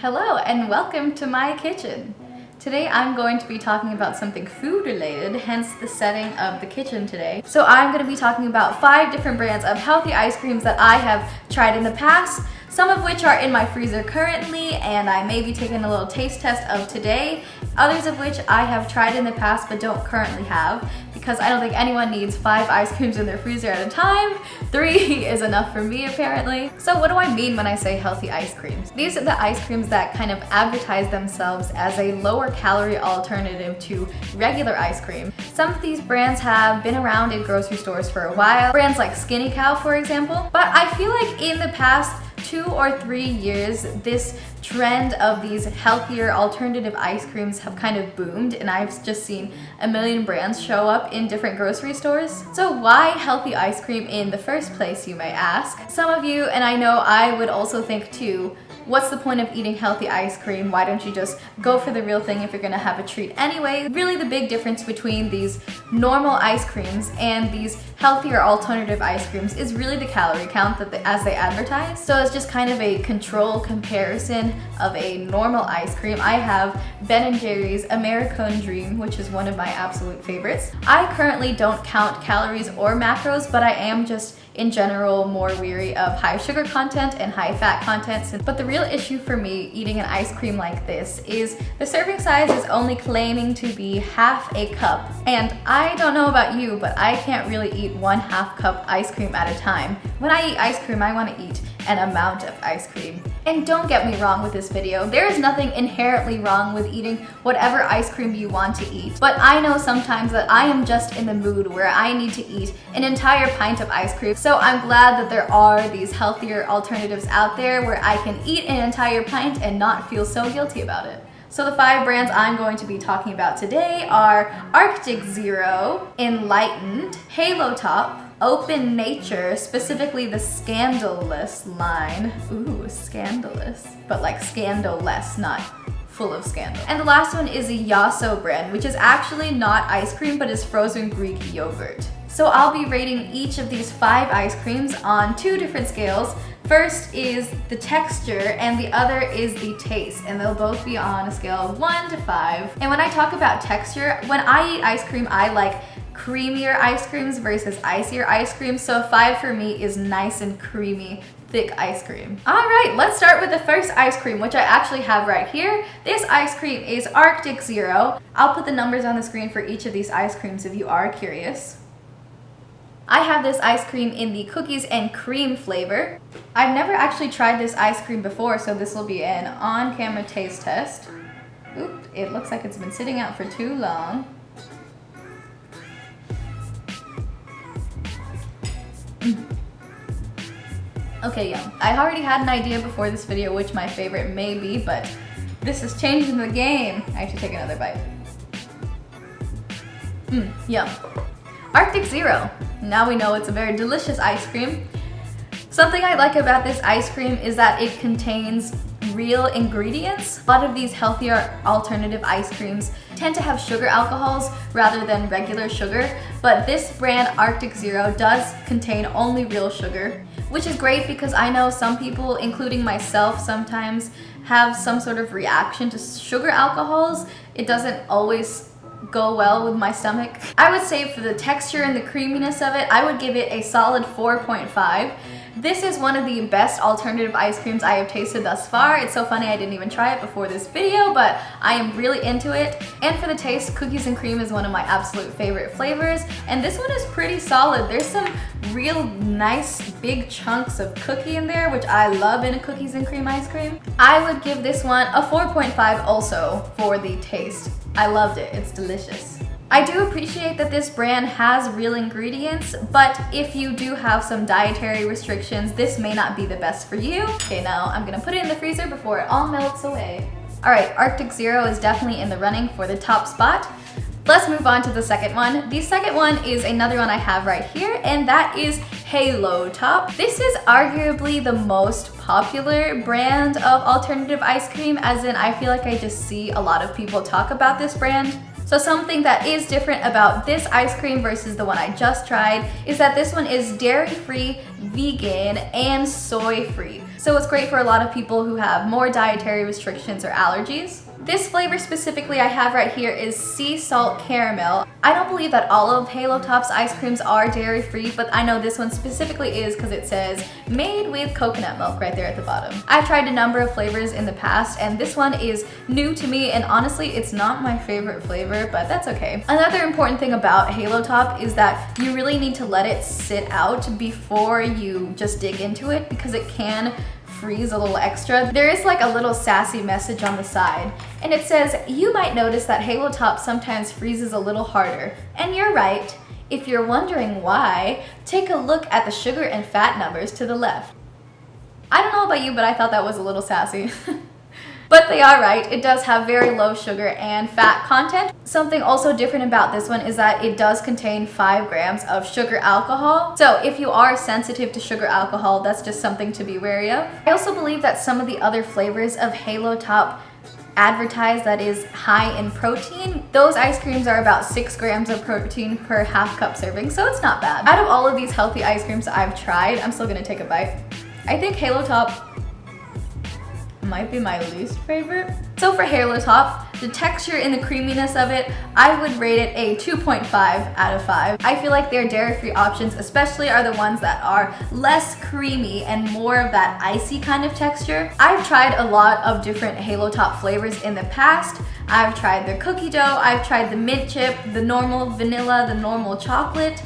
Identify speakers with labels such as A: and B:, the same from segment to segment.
A: Hello and welcome to my kitchen. Today I'm going to be talking about something food related, hence the setting of the kitchen today. So I'm going to be talking about 5 different brands of healthy ice creams that I have tried in the past, some of which are in my freezer currently and I may be taking a little taste test of today, others of which I have tried in the past but don't currently have, because I don't think anyone needs 5 ice creams in their freezer at a time. 3 is enough for me apparently. So what do I mean when I say healthy ice creams? These are the ice creams that kind of advertise themselves as a lower calorie alternative to regular ice cream. Some of these brands have been around in grocery stores for a while, brands like Skinny Cow for example, but I feel like in the past 2 or 3 years, this trend of these healthier alternative ice creams have kind of boomed, and I've just seen a million brands show up in different grocery stores. So why healthy ice cream in the first place, you may ask? Some of you, and I know I would also think too, what's the point of eating healthy ice cream? Why don't you just go for the real thing if you're gonna have a treat anyway? Really the big difference between these normal ice creams and these healthier alternative ice creams is really the calorie count as they advertise. So it's just kind of a control comparison of a normal ice cream. I have Ben & Jerry's American Dream, which is one of my absolute favorites. I currently don't count calories or macros, but I am just in general more weary of high sugar content and high fat content. But the real issue for me eating an ice cream like this is the serving size is only claiming to be half a cup. And I don't know about you, but I can't really eat 1/2 cup ice cream at a time. When I eat ice cream, I want to eat an amount of ice cream. And don't get me wrong with this video, there is nothing inherently wrong with eating whatever ice cream you want to eat. But I know sometimes that I am just in the mood where I need to eat an entire pint of ice cream. So I'm glad that there are these healthier alternatives out there where I can eat an entire pint and not feel so guilty about it. So the 5 brands I'm going to be talking about today are Arctic Zero, Enlightened, Halo Top, Open Nature, specifically the Scandalous line. Ooh, scandalous. But like scandalous, not full of scandal. And the last one is a Yasso brand, which is actually not ice cream, but is frozen Greek yogurt. So I'll be rating each of these 5 ice creams on 2 different scales. First is the texture and the other is the taste, and they'll both be on a scale of 1 to 5. And when I talk about texture, when I eat ice cream, I like creamier ice creams versus icier ice cream. So 5 for me is nice and creamy, thick ice cream. All right, let's start with the first ice cream, which I actually have right here. This ice cream is Arctic Zero. I'll put the numbers on the screen for each of these ice creams if you are curious. I have this ice cream in the cookies and cream flavor. I've never actually tried this ice cream before, so this will be an on-camera taste test. Oop, it looks like it's been sitting out for too long. Okay, yum. I already had an idea before this video which my favorite may be, but this is changing the game. I should take another bite. Yum. Arctic Zero. Now we know it's a very delicious ice cream. Something I like about this ice cream is that it contains real ingredients. A lot of these healthier alternative ice creams tend to have sugar alcohols rather than regular sugar, but this brand Arctic Zero does contain only real sugar, which is great because I know some people, including myself, sometimes have some sort of reaction to sugar alcohols. It doesn't always go well with my stomach. I would say for the texture and the creaminess of it, I would give it a solid 4.5. This is one of the best alternative ice creams I have tasted thus far. It's so funny I didn't even try it before this video, but I am really into it. And for the taste, cookies and cream is one of my absolute favorite flavors, and this one is pretty solid. There's some real nice big chunks of cookie in there, which I love in a cookies and cream ice cream. I would give this one a 4.5 also for the taste. I loved it, it's delicious. I do appreciate that this brand has real ingredients, but if you do have some dietary restrictions, this may not be the best for you. Okay, now I'm gonna put it in the freezer before it all melts away. All right, Arctic Zero is definitely in the running for the top spot. Let's move on to the second one. The second one is another one I have right here, and that is Halo Top. This is arguably the most popular brand of alternative ice cream, as in I feel like I just see a lot of people talk about this brand. So something that is different about this ice cream versus the one I just tried is that this one is dairy-free, vegan, and soy-free. So it's great for a lot of people who have more dietary restrictions or allergies. This flavor specifically I have right here is sea salt caramel. I don't believe that all of Halo Top's ice creams are dairy free, but I know this one specifically is because it says made with coconut milk right there at the bottom. I've tried a number of flavors in the past and this one is new to me, and honestly it's not my favorite flavor, but that's okay. Another important thing about Halo Top is that you really need to let it sit out before you just dig into it, because it can freeze a little extra. There is like a little sassy message on the side, and it says, "You might notice that Halo Top sometimes freezes a little harder." And you're right. If you're wondering why, take a look at the sugar and fat numbers to the left. I don't know about you, but I thought that was a little sassy. But they are right, it does have very low sugar and fat content. Something also different about this one is that it does contain 5 grams of sugar alcohol. So if you are sensitive to sugar alcohol, that's just something to be wary of. I also believe that some of the other flavors of Halo Top advertise that is high in protein. Those ice creams are about 6 grams of protein per half cup serving, so it's not bad. Out of all of these healthy ice creams I've tried, I'm still gonna take a bite. I think Halo Top might be my least favorite. So for Halo Top, the texture and the creaminess of it, I would rate it a 2.5 out of 5. I feel like their dairy-free options especially are the ones that are less creamy and more of that icy kind of texture. I've tried a lot of different Halo Top flavors in the past. I've tried the cookie dough, I've tried the mint chip, the normal vanilla, the normal chocolate,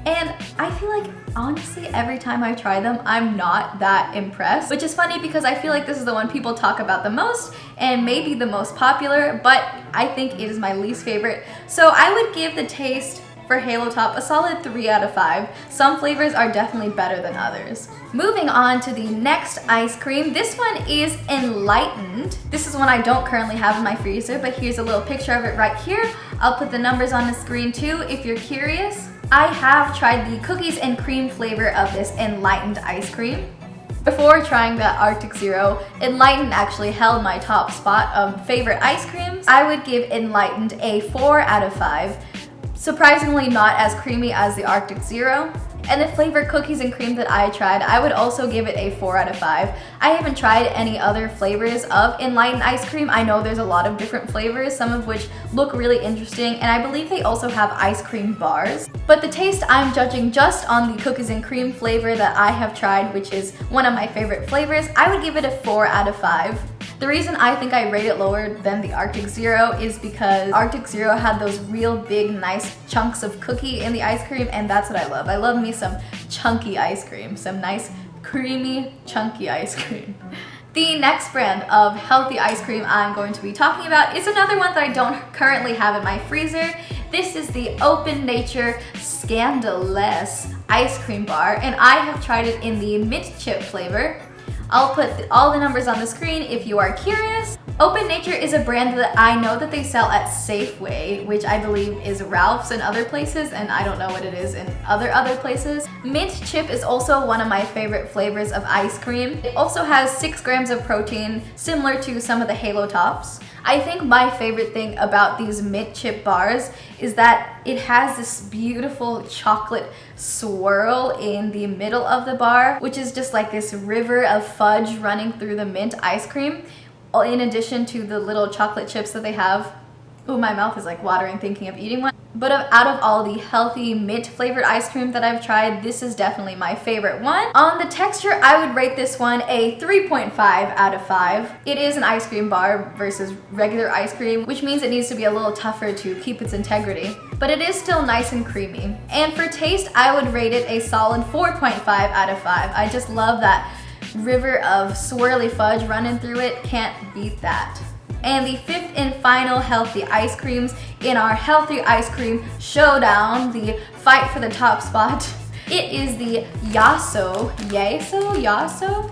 A: and I feel like honestly every time I try them I'm not that impressed, which is funny because I feel like this is the one people talk about the most and maybe the most popular, but I think it is my least favorite. So I would give the taste for Halo Top a solid 3 out of 5. Some flavors are definitely better than others. Moving on to the next ice cream, this one is Enlightened. This is one I don't currently have in my freezer, but here's a little picture of it right here. I'll put the numbers on the screen too if you're curious. I have tried the cookies and cream flavor of this Enlightened ice cream. Before trying the Arctic Zero, Enlightened actually held my top spot of favorite ice creams. I would give Enlightened a 4 out of 5. Surprisingly not as creamy as the Arctic Zero. And the flavored cookies and cream that I tried, I would also give it a 4 out of 5. I haven't tried any other flavors of Enlightened ice cream. I know there's a lot of different flavors, some of which look really interesting, and I believe they also have ice cream bars. But the taste I'm judging just on the cookies and cream flavor that I have tried, which is one of my favorite flavors, I would give it a 4 out of 5. The reason I think I rate it lower than the Arctic Zero is because Arctic Zero had those real big, nice chunks of cookie in the ice cream, and that's what I love. I love me some chunky ice cream, some nice, creamy, chunky ice cream. The next brand of healthy ice cream I'm going to be talking about is another one that I don't currently have in my freezer. This is the Open Nature Scandalous ice cream bar, and I have tried it in the mint chip flavor. I'll put all the numbers on the screen if you are curious. Open Nature is a brand that I know that they sell at Safeway, which I believe is Ralph's and other places, and I don't know what it is in other places. Mint chip is also one of my favorite flavors of ice cream. It also has 6 grams of protein, similar to some of the Halo Tops. I think my favorite thing about these mint chip bars is that it has this beautiful chocolate swirl in the middle of the bar, which is just like this river of fudge running through the mint ice cream, in addition to the little chocolate chips that they have. Ooh, my mouth is like watering thinking of eating one. But out of all the healthy mint flavored ice cream that I've tried, this is definitely my favorite one. On the texture, I would rate this one a 3.5 out of 5. It is an ice cream bar versus regular ice cream, which means it needs to be a little tougher to keep its integrity. But it is still nice and creamy. And for taste, I would rate it a solid 4.5 out of 5. I just love that river of swirly fudge running through it. Can't beat that. And the fifth and final healthy ice creams in our healthy ice cream showdown, the fight for the top spot. It is the Yasso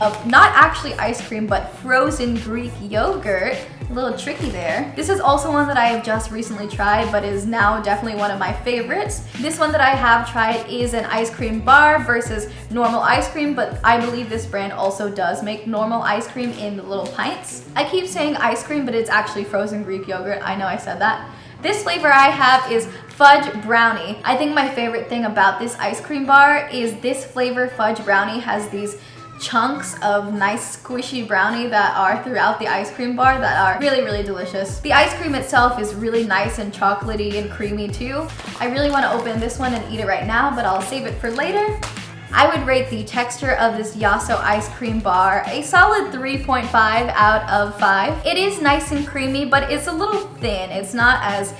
A: of not actually ice cream, but frozen Greek yogurt. A little tricky there. This is also one that I have just recently tried, but is now definitely one of my favorites. This one that I have tried is an ice cream bar versus normal ice cream, but I believe this brand also does make normal ice cream in the little pints. I keep saying ice cream, but it's actually frozen Greek yogurt. I know I said that. This flavor I have is fudge brownie. I think my favorite thing about this ice cream bar is this flavor fudge brownie has these chunks of nice squishy brownie that are throughout the ice cream bar that are really, really delicious. The ice cream itself is really nice and chocolatey and creamy too. I really want to open this one and eat it right now, but I'll save it for later. I would rate the texture of this Yasso ice cream bar a solid 3.5 out of 5. It is nice and creamy, but it's a little thin. It's not as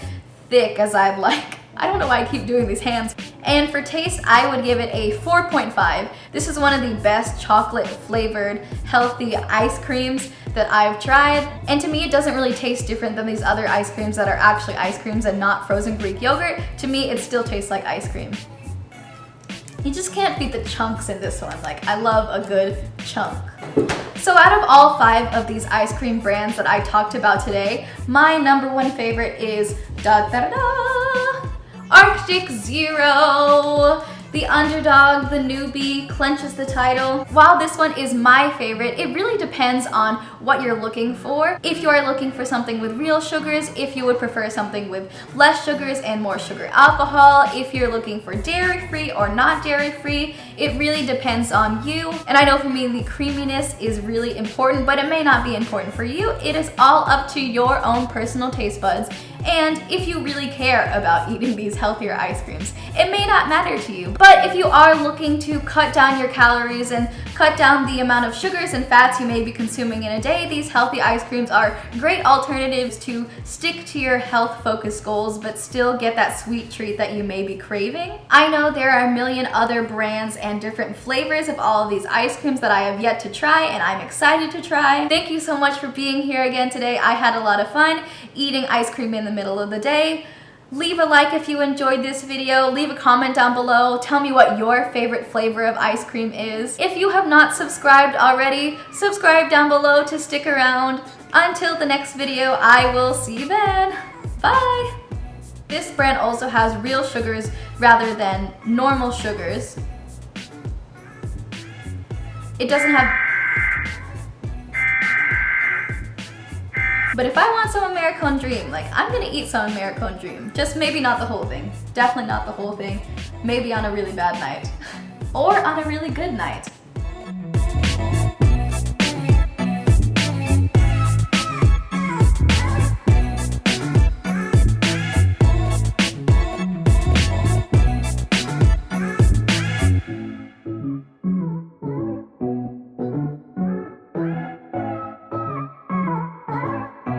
A: thick as I'd like. I don't know why I keep doing these hands. And for taste, I would give it a 4.5. This is one of the best chocolate flavored, healthy ice creams that I've tried. And to me, it doesn't really taste different than these other ice creams that are actually ice creams and not frozen Greek yogurt. To me, it still tastes like ice cream. You just can't beat the chunks in this one. Like, I love a good chunk. So out of all 5 of these ice cream brands that I talked about today, my #1 favorite is Arctic Zero. The underdog, the newbie, clenches the title. While this one is my favorite, it really depends on what you're looking for. If you are looking for something with real sugars, if you would prefer something with less sugars and more sugar alcohol, if you're looking for dairy-free or not dairy-free, it really depends on you. And I know for me, the creaminess is really important, but it may not be important for you. It is all up to your own personal taste buds. And if you really care about eating these healthier ice creams, it may not matter to you. But if you are looking to cut down your calories and cut down the amount of sugars and fats you may be consuming in a day, these healthy ice creams are great alternatives to stick to your health-focused goals but still get that sweet treat that you may be craving. I know there are a million other brands and different flavors of all of these ice creams that I have yet to try, and I'm excited to try. Thank you so much for being here again today. I had a lot of fun eating ice cream in the middle of the day. Leave a like if you enjoyed this video. Leave a comment down below. Tell me what your favorite flavor of ice cream is. If you have not subscribed already, subscribe down below to stick around. Until the next video, I will see you then. Bye! This brand also has real sugars rather than normal sugars. It doesn't have... But if I want some American Dream, like, I'm gonna eat some American Dream. Just maybe not the whole thing. Definitely not the whole thing. Maybe on a really bad night. Or on a really good night.